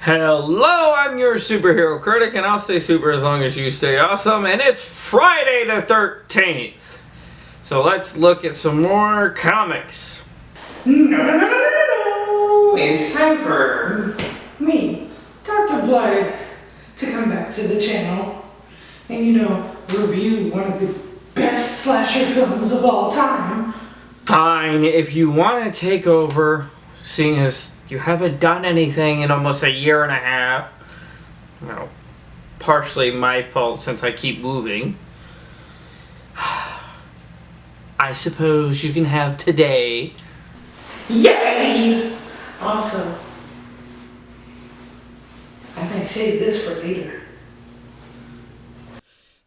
Hello, I'm your superhero critic, and I'll stay super as long as you stay awesome, and it's Friday the 13th. So let's look at some more comics. No. It's time for me, Dr. Blood, to come back to the channel and, review one of the best slasher films of all time. Fine, if you want to take over, seeing as you haven't done anything in almost a year and a half. Well, partially my fault since I keep moving. I suppose you can have today. Yay! Also, I may save this for later.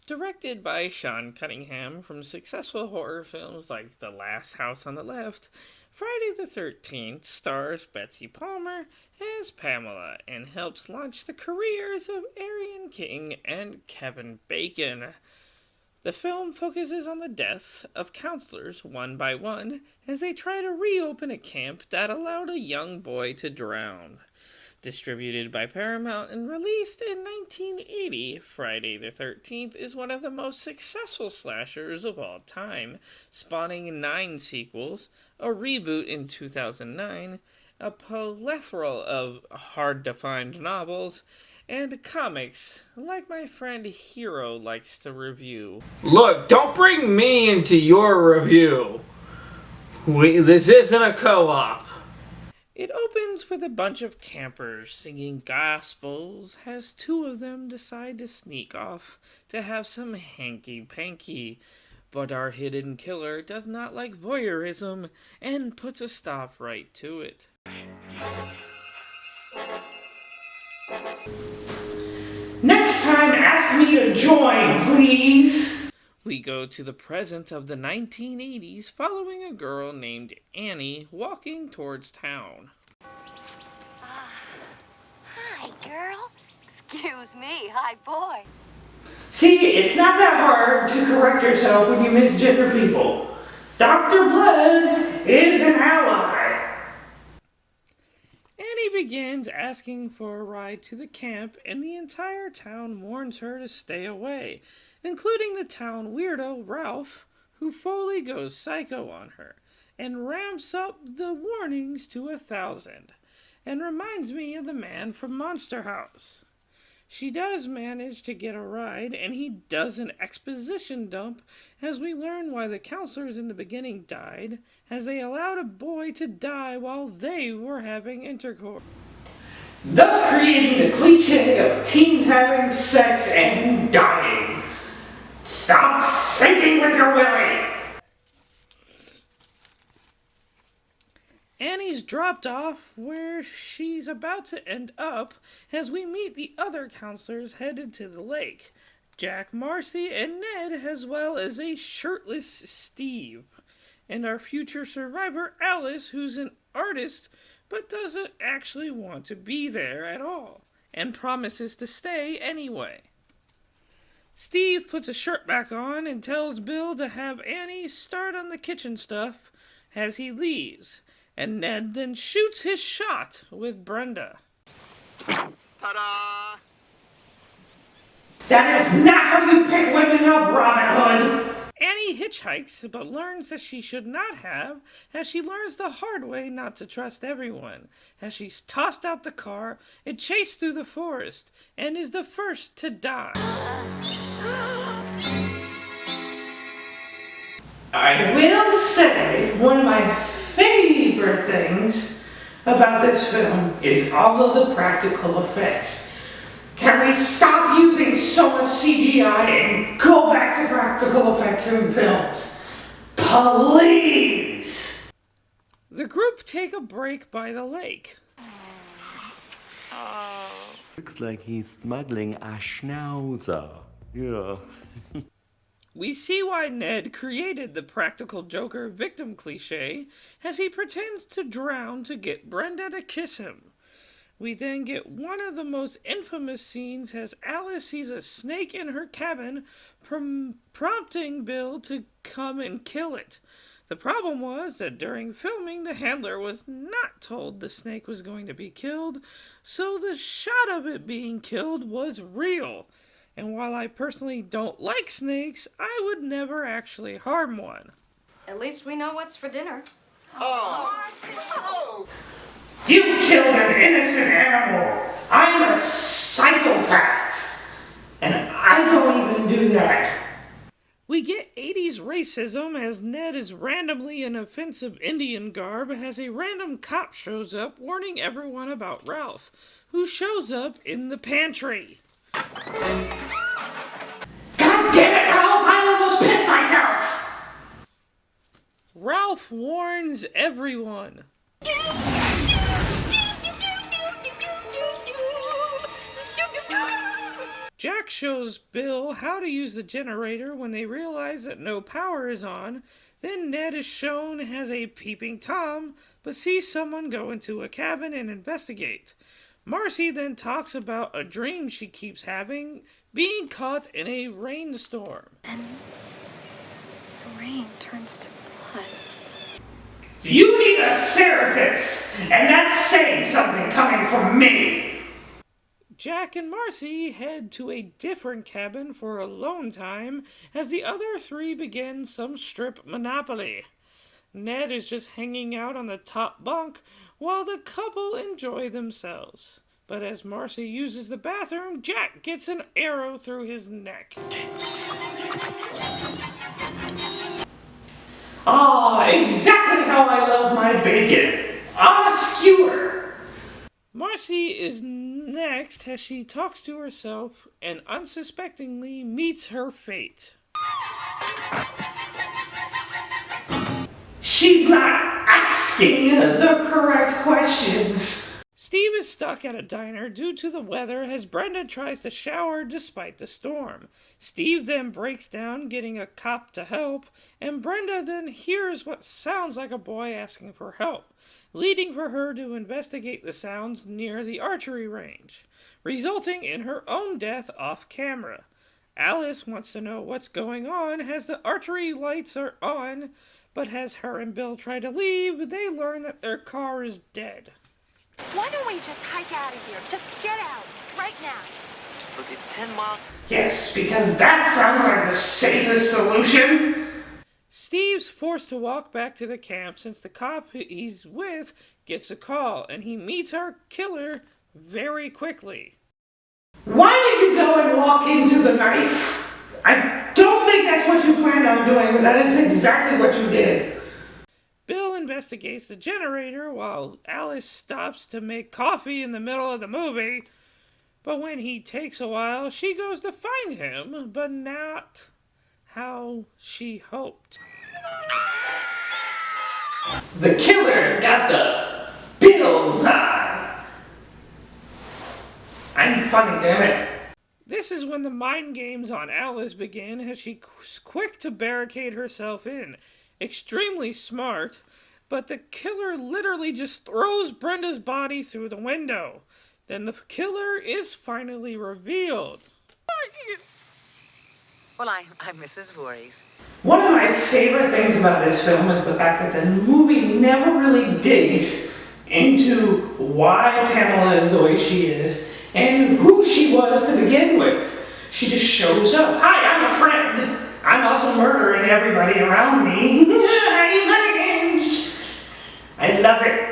Directed by Sean Cunningham from successful horror films like The Last House on the Left, Friday the 13th stars Betsy Palmer as Pamela and helps launch the careers of Arian King and Kevin Bacon. The film focuses on the deaths of counselors one by one as they try to reopen a camp that allowed a young boy to drown. Distributed by Paramount and released in 1980, Friday the 13th is one of the most successful slashers of all time, spawning 9 sequels, a reboot in 2009, a plethora of hard-to-find novels, and comics, like my friend Hero likes to review. Look, don't bring me into your review. This isn't a co-op. It opens with a bunch of campers singing gospels as 2 of them decide to sneak off to have some hanky-panky. But our hidden killer does not like voyeurism and puts a stop right to it. Next time, ask me to join, please. We go to the present of the 1980s following a girl named Annie walking towards town. Hi, girl. Excuse me. Hi, boy. See, it's not that hard to correct yourself when you misgender people. Dr. Blood is an ally. Annie begins asking for a ride to the camp, and the entire town warns her to stay away, including the town weirdo Ralph, who fully goes psycho on her, and ramps up the warnings to 1,000, and reminds me of the man from Monster House. She does manage to get a ride, and he does an exposition dump as we learn why the counselors in the beginning died, as they allowed a boy to die while they were having intercourse. Thus creating the cliche of teens having sex and dying. Stop thinking with your willy! Annie's dropped off where she's about to end up as we meet the other counselors headed to the lake. Jack, Marcy, and Ned, as well as a shirtless Steve. And our future survivor, Alice, who's an artist but doesn't actually want to be there at all, and promises to stay anyway. Steve puts a shirt back on and tells Bill to have Annie start on the kitchen stuff as he leaves, and Ned then shoots his shot with Brenda. Ta-da! That is not how you pick women up, Robin Hood! Annie hitchhikes, but learns that she should not have, as she learns the hard way not to trust everyone, as she's tossed out the car and chased through the forest, and is the first to die. I will say, one of my favorite things about this film is all of the practical effects. Can we stop using so much CGI and go back to practical effects in films? Please! The group take a break by the lake. Looks like he's smuggling a schnauzer. Yeah. We see why Ned created the practical Joker victim cliche, as he pretends to drown to get Brenda to kiss him. We then get one of the most infamous scenes as Alice sees a snake in her cabin, prompting Bill to come and kill it. The problem was that during filming, the handler was not told the snake was going to be killed, so the shot of it being killed was real. And while I personally don't like snakes, I would never actually harm one. At least we know what's for dinner. You killed an innocent animal. I'm a psychopath. And I don't even do that. We get 80s racism as Ned is randomly in offensive Indian garb as a random cop shows up warning everyone about Ralph, who shows up in the pantry. God damn it, Ralph! I almost pissed myself! Ralph warns everyone. Jack shows Bill how to use the generator when they realize that no power is on. Then Ned is shown has a peeping Tom, but sees someone go into a cabin and investigate. Marcy then talks about a dream she keeps having, being caught in a rainstorm. And the rain turns to blood. You need a therapist, and that's saying something coming from me. Jack and Marcy head to a different cabin for alone time as the other three begin some strip monopoly. Ned is just hanging out on the top bunk while the couple enjoy themselves. But as Marcy uses the bathroom, Jack gets an arrow through his neck. Ah, exactly how I love my bacon. On a skewer. Marcy is next as she talks to herself and unsuspectingly meets her fate. She's not asking the correct questions. Steve is stuck at a diner due to the weather as Brenda tries to shower despite the storm. Steve then breaks down, getting a cop to help, and Brenda then hears what sounds like a boy asking for help, leading for her to investigate the sounds near the archery range, resulting in her own death off camera. Alice wants to know what's going on as the archery lights are on, but as her and Bill try to leave, they learn that their car is dead. Why don't we just hike out of here? Just get out, right now. Look, it's 10 miles. Yes, because that sounds like the safest solution. Steve's forced to walk back to the camp since the cop he's with gets a call, and he meets our killer very quickly. Why did you go and walk into the knife? I don't think that's what you planned on doing, but that is exactly what you did. Bill investigates the generator while Alice stops to make coffee in the middle of the movie. But when he takes a while, she goes to find him, but not how she hoped. The killer got the Bill's eye. I'm funny, damn it. This is when the mind games on Alice begin as she's quick to barricade herself in. Extremely smart, but the killer literally just throws Brenda's body through the window. Then the killer is finally revealed. Well, I'm Mrs. Voorhees. One of my favorite things about this film is the fact that the movie never really digs into why Pamela is the way she is and who she was to begin with. She just shows up. Hi, I'm a friend. I'm also murdering everybody around me. I'm unhinged. I love it.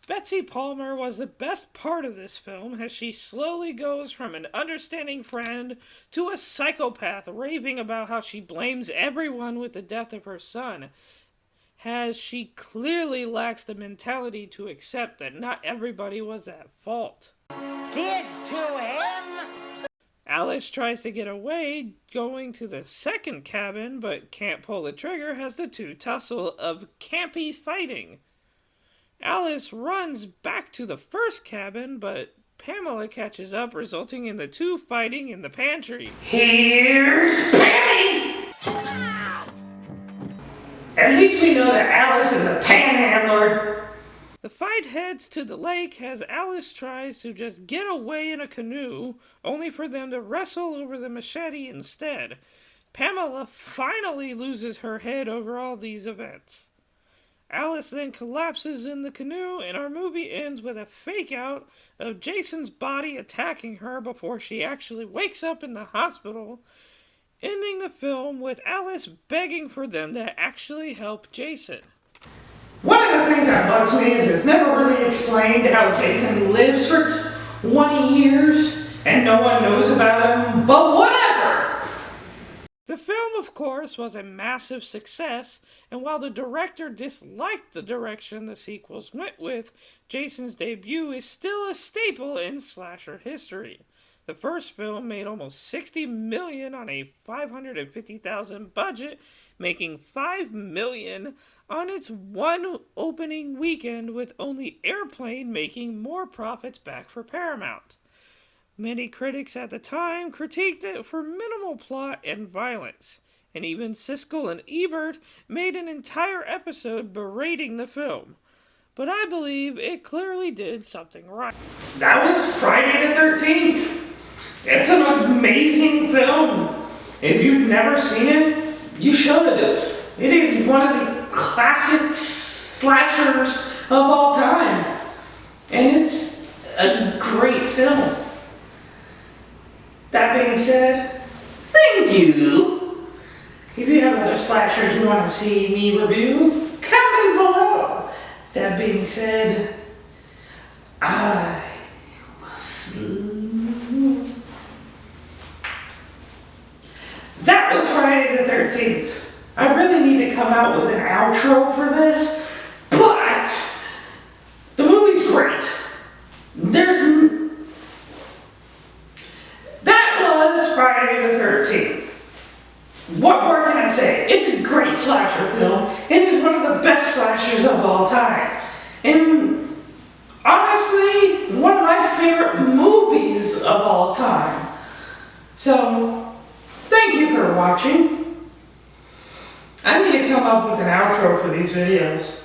Betsy Palmer was the best part of this film as she slowly goes from an understanding friend to a psychopath raving about how she blames everyone with the death of her son, as she clearly lacks the mentality to accept that not everybody was at fault. Did to him? Alice tries to get away, going to the second cabin, but can't pull the trigger as the two tussle of campy fighting. Alice runs back to the first cabin, but Pamela catches up, resulting in the two fighting in the pantry. Here's Pammy! At least we know that Alice is a panhandler. The fight heads to the lake as Alice tries to just get away in a canoe, only for them to wrestle over the machete instead. Pamela finally loses her head over all these events. Alice then collapses in the canoe, and our movie ends with a fake out of Jason's body attacking her before she actually wakes up in the hospital, ending the film with Alice begging for them to actually help Jason. One of the things that bugs me is it's never really explained how Jason lives for 20 years and no one knows about him, but whatever! The film, of course, was a massive success, and while the director disliked the direction the sequels went with, Jason's debut is still a staple in slasher history. The first film made almost $60 million on a $550,000 budget, making $5 million on its one opening weekend, with only Airplane making more profits back for Paramount. Many critics at the time critiqued it for minimal plot and violence, and even Siskel and Ebert made an entire episode berating the film. But I believe it clearly did something right. That was Friday the 13th. It's an amazing film. If you've never seen it, you should. It is one of the classic slashers of all time. And it's a great film. That being said, thank you. If you have other slashers you want to see me review, comment below. That being said, I will see. That was Friday the 13th. I really need to come out with an outro for this, but the movie's great. That was Friday the 13th. What more can I say? It's a great slasher film. It is one of the best slashers of all time. And honestly, one of my favorite movies of all time. So, thank you for watching. I need to come up with an outro for these videos.